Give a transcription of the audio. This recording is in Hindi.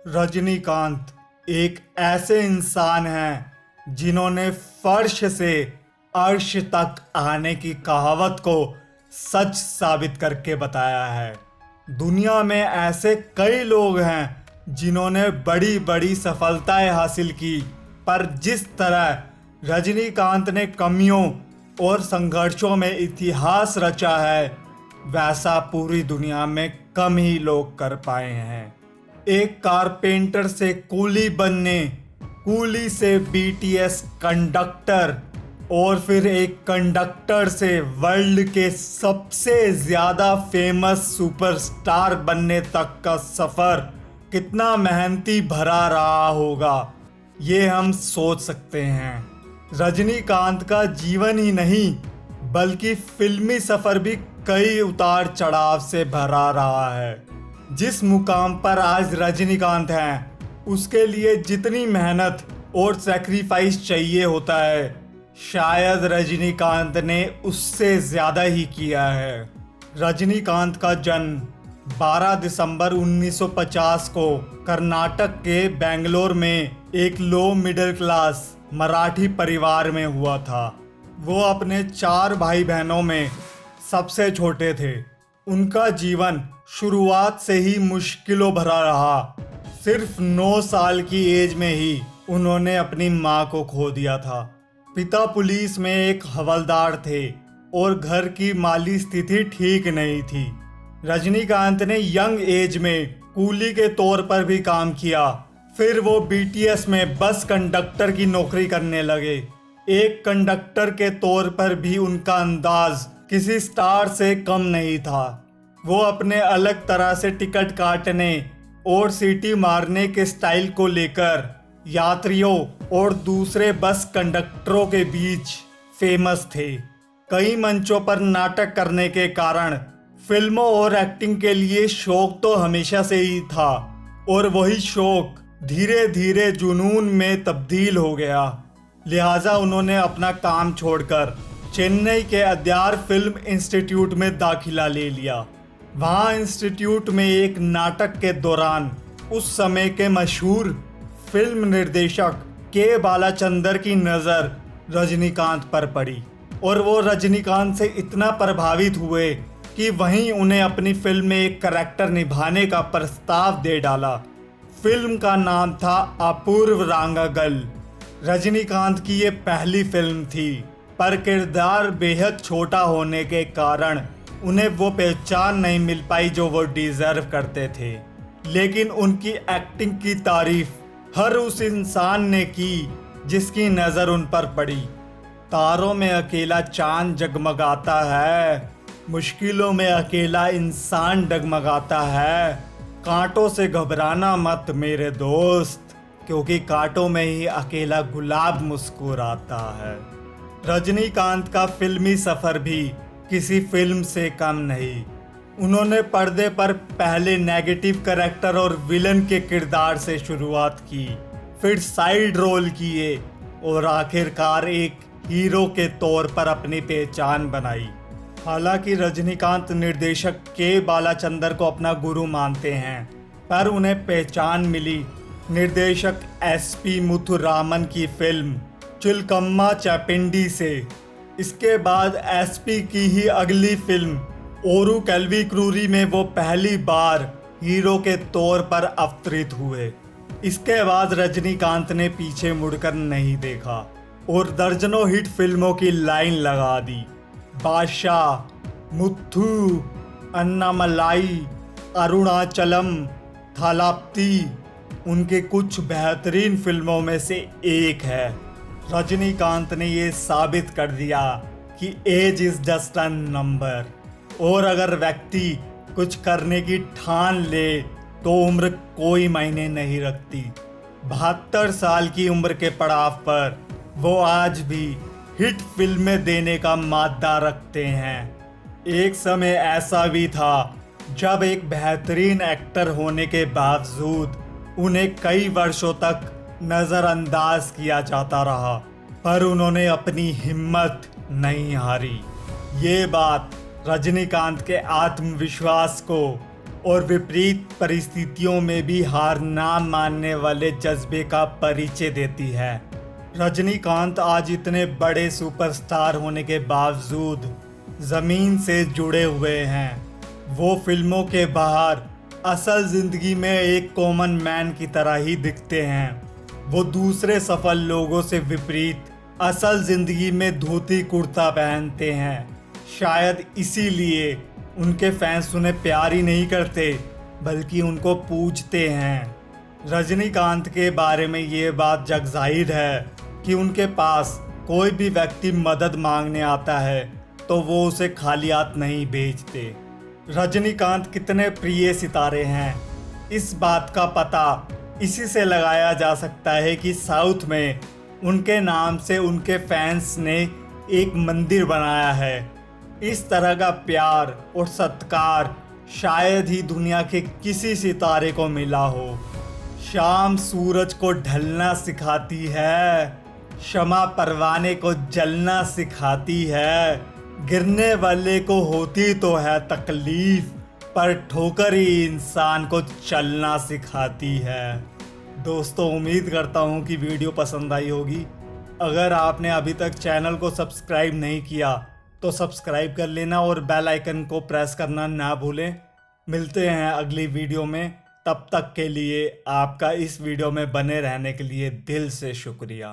रजनीकांत एक ऐसे इंसान हैं जिन्होंने फर्श से अर्श तक आने की कहावत को सच साबित करके बताया है। दुनिया में ऐसे कई लोग हैं जिन्होंने बड़ी बड़ी सफलताएं हासिल की, पर जिस तरह रजनीकांत ने कमियों और संघर्षों में इतिहास रचा है, वैसा पूरी दुनिया में कम ही लोग कर पाए हैं। एक कारपेंटर से कूली बनने, कूली से बीटीएस कंडक्टर और फिर एक कंडक्टर से वर्ल्ड के सबसे ज़्यादा फेमस सुपरस्टार बनने तक का सफ़र कितना मेहनती भरा रहा होगा, ये हम सोच सकते हैं। रजनीकांत का जीवन ही नहीं बल्कि फिल्मी सफ़र भी कई उतार चढ़ाव से भरा रहा है। जिस मुकाम पर आज रजनीकांत हैं, उसके लिए जितनी मेहनत और सैक्रिफाइस चाहिए होता है, शायद रजनीकांत ने उससे ज़्यादा ही किया है। रजनीकांत का जन्म 12 दिसंबर 1950 को कर्नाटक के बेंगलोर में एक लो मिडिल क्लास मराठी परिवार में हुआ था। वो अपने 4 भाई बहनों में सबसे छोटे थे। उनका जीवन शुरुआत से ही मुश्किलों भरा रहा। सिर्फ 9 साल की एज में ही उन्होंने अपनी माँ को खो दिया था। पिता पुलिस में एक हवलदार थे और घर की माली स्थिति ठीक नहीं थी। रजनीकांत ने यंग एज में कूली के तौर पर भी काम किया। फिर वो बीटीएस में बस कंडक्टर की नौकरी करने लगे। एक कंडक्टर के तौर पर भी उनका अंदाज किसी स्टार से कम नहीं था। वो अपने अलग तरह से टिकट काटने और सीटी मारने के स्टाइल को लेकर यात्रियों और दूसरे बस कंडक्टरों के बीच फेमस थे। कई मंचों पर नाटक करने के कारण फिल्मों और एक्टिंग के लिए शौक तो हमेशा से ही था, और वही शौक धीरे धीरे जुनून में तब्दील हो गया। लिहाजा उन्होंने अपना काम छोड़कर चेन्नई के अद्यार फिल्म इंस्टीट्यूट में दाखिला ले लिया। वहाँ इंस्टीट्यूट में एक नाटक के दौरान उस समय के मशहूर फिल्म निर्देशक के बालाचंदर की नज़र रजनीकांत पर पड़ी और वो रजनीकांत से इतना प्रभावित हुए कि वहीं उन्हें अपनी फिल्म में एक करैक्टर निभाने का प्रस्ताव दे डाला। फिल्म का नाम था अपूर्व रांगागल। रजनीकांत की ये पहली फिल्म थी, पर किरदार बेहद छोटा होने के कारण उन्हें वो पहचान नहीं मिल पाई जो वो डिज़र्व करते थे। लेकिन उनकी एक्टिंग की तारीफ हर उस इंसान ने की जिसकी नज़र उन पर पड़ी। तारों में अकेला चांद जगमगाता है, मुश्किलों में अकेला इंसान डगमगाता है। कांटों से घबराना मत मेरे दोस्त, क्योंकि कांटों में ही अकेला गुलाब मुस्कुराता है। रजनीकांत का फिल्मी सफ़र भी किसी फिल्म से कम नहीं। उन्होंने पर्दे पर पहले नेगेटिव कैरेक्टर और विलन के किरदार से शुरुआत की, फिर साइड रोल किए और आखिरकार एक हीरो के तौर पर अपनी पहचान बनाई। हालांकि रजनीकांत निर्देशक के बालाचंदर को अपना गुरु मानते हैं, पर उन्हें पहचान मिली निर्देशक एसपी मुथुरामन की फिल्म चिलकम्मा चैपिंडी से। इसके बाद एसपी की ही अगली फिल्म ओरू कैल्वीक्रूरी में वो पहली बार हीरो के तौर पर अवतरित हुए। इसके बाद रजनीकांत ने पीछे मुड़कर नहीं देखा और दर्जनों हिट फिल्मों की लाइन लगा दी। बादशाह, मुथु, अन्नामलाई, अरुणाचलम, थालापति उनके कुछ बेहतरीन फिल्मों में से एक है। रजनीकांत ने ये साबित कर दिया कि age is just a number, और अगर व्यक्ति कुछ करने की ठान ले तो उम्र कोई मायने नहीं रखती। 72 साल की उम्र के पड़ाव पर वो आज भी हिट फिल्में देने का मादा रखते हैं। एक समय ऐसा भी था जब एक बेहतरीन एक्टर होने के बावजूद उन्हें कई वर्षों तक नज़रअंदाज किया जाता रहा, पर उन्होंने अपनी हिम्मत नहीं हारी। ये बात रजनीकांत के आत्मविश्वास को और विपरीत परिस्थितियों में भी हार ना मानने वाले जज्बे का परिचय देती है। रजनीकांत आज इतने बड़े सुपरस्टार होने के बावजूद जमीन से जुड़े हुए हैं। वो फिल्मों के बाहर असल जिंदगी में एक कॉमन मैन की तरह ही दिखते हैं। वो दूसरे सफल लोगों से विपरीत असल जिंदगी में धोती कुर्ता पहनते हैं। शायद इसीलिए उनके फैंस उन्हें प्यार ही नहीं करते बल्कि उनको पूजते हैं। रजनीकांत के बारे में ये बात जगजाहिर है कि उनके पास कोई भी व्यक्ति मदद मांगने आता है तो वो उसे खाली हाथ नहीं भेजते। रजनीकांत कितने प्रिय सितारे हैं, इस बात का पता इसी से लगाया जा सकता है कि साउथ में उनके नाम से उनके फैंस ने एक मंदिर बनाया है। इस तरह का प्यार और सत्कार शायद ही दुनिया के किसी सितारे को मिला हो। शाम सूरज को ढलना सिखाती है, शमा परवाने को जलना सिखाती है। गिरने वाले को होती तो है तकलीफ, पर ठोकर ही इंसान को चलना सिखाती है। दोस्तों, उम्मीद करता हूँ कि वीडियो पसंद आई होगी। अगर आपने अभी तक चैनल को सब्सक्राइब नहीं किया तो सब्सक्राइब कर लेना और बेल आइकन को प्रेस करना ना भूलें। मिलते हैं अगली वीडियो में, तब तक के लिए आपका इस वीडियो में बने रहने के लिए दिल से शुक्रिया।